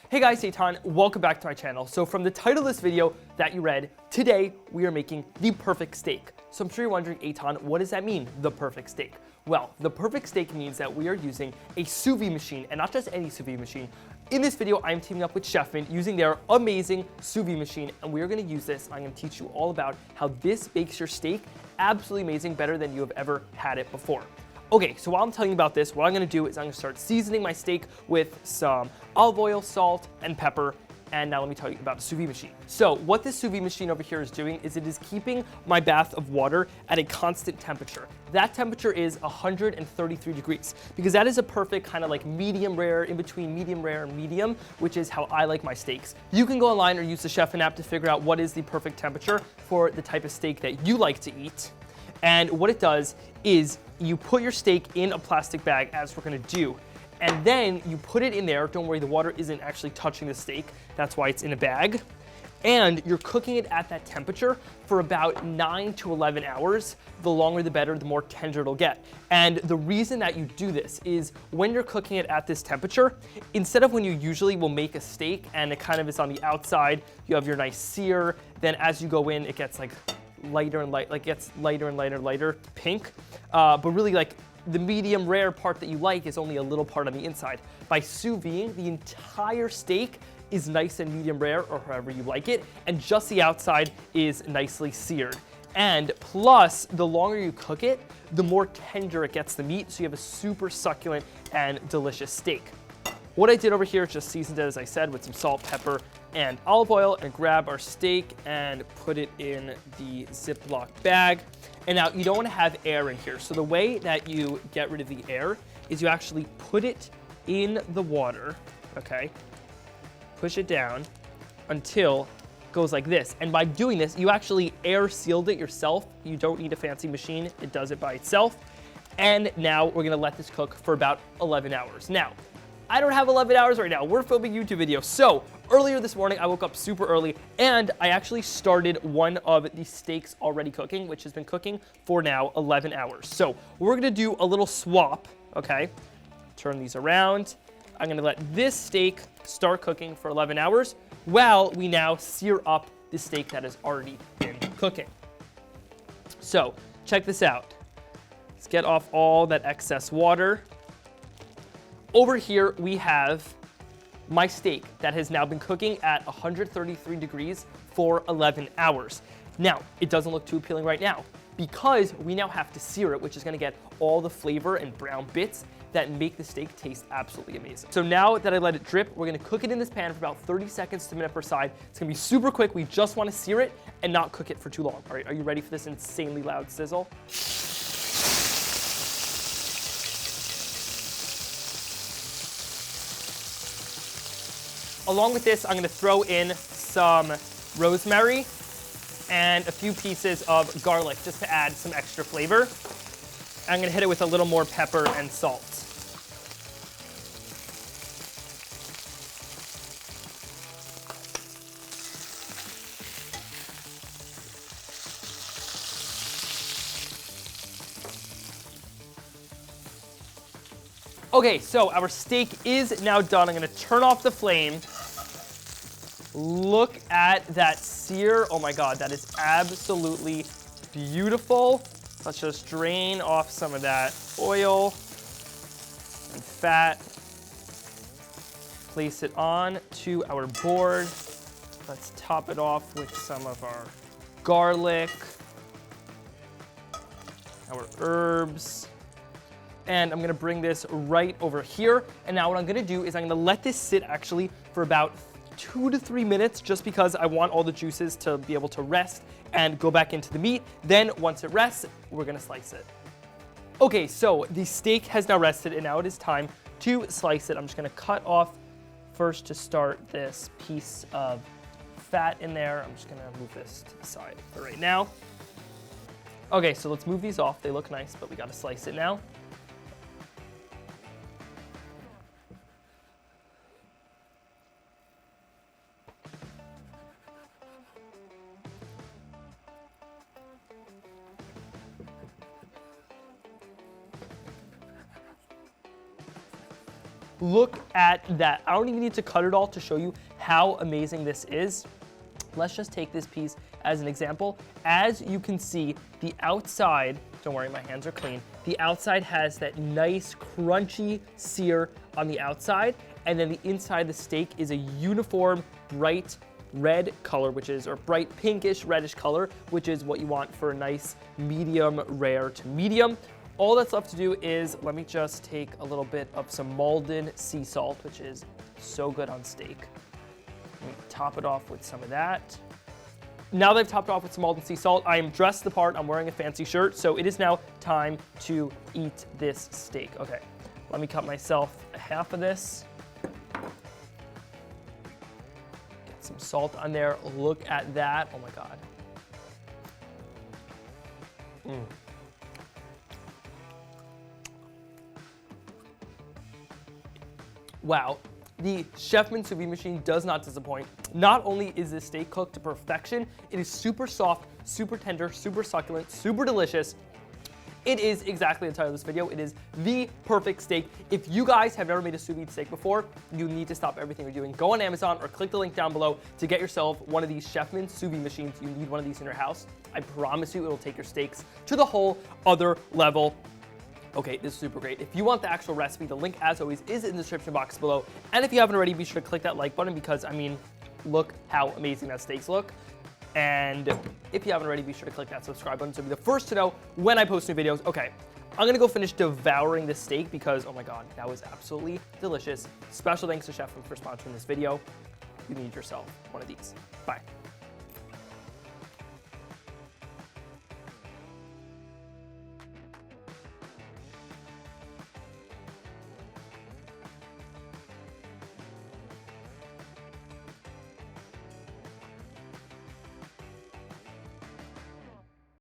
Hey guys, Eitan, welcome back to my channel. So from the title of this video that you read, today we are making the perfect steak. So I'm sure you're wondering, Eitan, what does that mean, the perfect steak? Well, the perfect steak means that we are using a sous vide machine, and not just any sous vide machine. In this video, I'm teaming up with Chefman using their amazing sous vide machine, and we are gonna use this. I'm gonna teach you all about how this bakes your steak absolutely amazing, better than you have ever had it before. Okay, so while I'm telling you about this, what I'm gonna do is I'm gonna start seasoning my steak with some olive oil, salt, and pepper. And now let me tell you about the sous vide machine. So what this sous vide machine over here is doing is it is keeping my bath of water at a constant temperature. That temperature is 133 degrees because that is a perfect kind of like medium rare, in between medium rare and medium, which is how I like my steaks. You can go online or use the Chefman app to figure out what is the perfect temperature for the type of steak that you like to eat. And what it does is you put your steak in a plastic bag, as we're gonna do, and then you put it in there. Don't worry, the water isn't actually touching the steak. That's why it's in a bag. And you're cooking it at that temperature for about 9 to 11 hours. The longer the better, the more tender it'll get. And the reason that you do this is when you're cooking it at this temperature, instead of when you usually will make a steak and it kind of is on the outside, you have your nice sear, then as you go in, it gets like lighter and lighter pink. But really like the medium rare part that you like is only a little part on the inside. By sous videing, the entire steak is nice and medium rare, or however you like it, and just the outside is nicely seared. And plus, the longer you cook it, the more tender it gets the meat, so you have a super succulent and delicious steak. What I did over here is just seasoned it, as I said, with some salt, pepper, and olive oil, and grab our steak and put it in the Ziploc bag. And now you don't want to have air in here. So the way that you get rid of the air is you actually put it in the water, okay? Push it down until it goes like this. And by doing this, you actually air sealed it yourself. You don't need a fancy machine. It does it by itself. And now we're gonna let this cook for about 11 hours. Now, I don't have 11 hours right now. We're filming YouTube videos. So earlier this morning, I woke up super early and I actually started one of the steaks already cooking, which has been cooking for now 11 hours. So we're gonna do a little swap, okay? Turn these around. I'm gonna let this steak start cooking for 11 hours while we now sear up the steak that has already been cooking. So check this out. Let's get off all that excess water. Over here, we have my steak that has now been cooking at 133 degrees for 11 hours. Now, it doesn't look too appealing right now because we now have to sear it, which is gonna get all the flavor and brown bits that make the steak taste absolutely amazing. So now that I let it drip, we're gonna cook it in this pan for about 30 seconds to a minute per side. It's gonna be super quick. We just wanna sear it and not cook it for too long. All right, are you ready for this insanely loud sizzle? Along with this, I'm gonna throw in some rosemary and a few pieces of garlic just to add some extra flavor. I'm gonna hit it with a little more pepper and salt. Okay, so our steak is now done. I'm gonna turn off the flame. Look at that sear. Oh my God, that is absolutely beautiful. Let's just drain off some of that oil and fat. Place it on to our board. Let's top it off with some of our garlic, our herbs. And I'm gonna bring this right over here. And now what I'm gonna do is I'm gonna let this sit actually for about 2 to 3 minutes just because I want all the juices to be able to rest and go back into the meat. Then once it rests, we're gonna slice it. Okay, so the steak has now rested and now it is time to slice it. I'm just gonna cut off first to start this piece of fat in there. I'm just gonna move this to the side for right now. Okay, so let's move these off. They look nice, but we gotta slice it now. look at that. I don't even need to cut it all to show you how amazing this is. Let's just take this piece as an example. As you can see, the outside, don't worry, my hands are clean. The outside has that nice crunchy sear on the outside, and then the inside of the steak is a uniform bright red color, or bright pinkish reddish color, which is what you want for a nice medium rare to medium. All that's left to do is, let me just take a little bit of some Maldon sea salt, which is so good on steak. Let me top it off with some of that. Now that I've topped it off with some Maldon sea salt, I am dressed the part, I'm wearing a fancy shirt, so it is now time to eat this steak. Okay, let me cut myself a half of this. Get some salt on there, look at that, oh my God. Wow, the Chefman sous vide machine does not disappoint. Not only is this steak cooked to perfection, it is super soft, super tender, super succulent, super delicious. It is exactly the title of this video. It is the perfect steak. If you guys have never made a sous vide steak before, you need to stop everything you're doing. Go on Amazon or click the link down below to get yourself one of these Chefman sous vide machines. You need one of these in your house. I promise you it will take your steaks to the whole other level. Okay, this is super great. If you want the actual recipe, the link, as always, is in the description box below. And if you haven't already, be sure to click that like button because, I mean, look how amazing that steaks look. And if you haven't already, be sure to click that subscribe button so you'll be the first to know when I post new videos. Okay, I'm gonna go finish devouring this steak because, oh my God, that was absolutely delicious. Special thanks to Chefman for sponsoring this video. You need yourself one of these. Bye.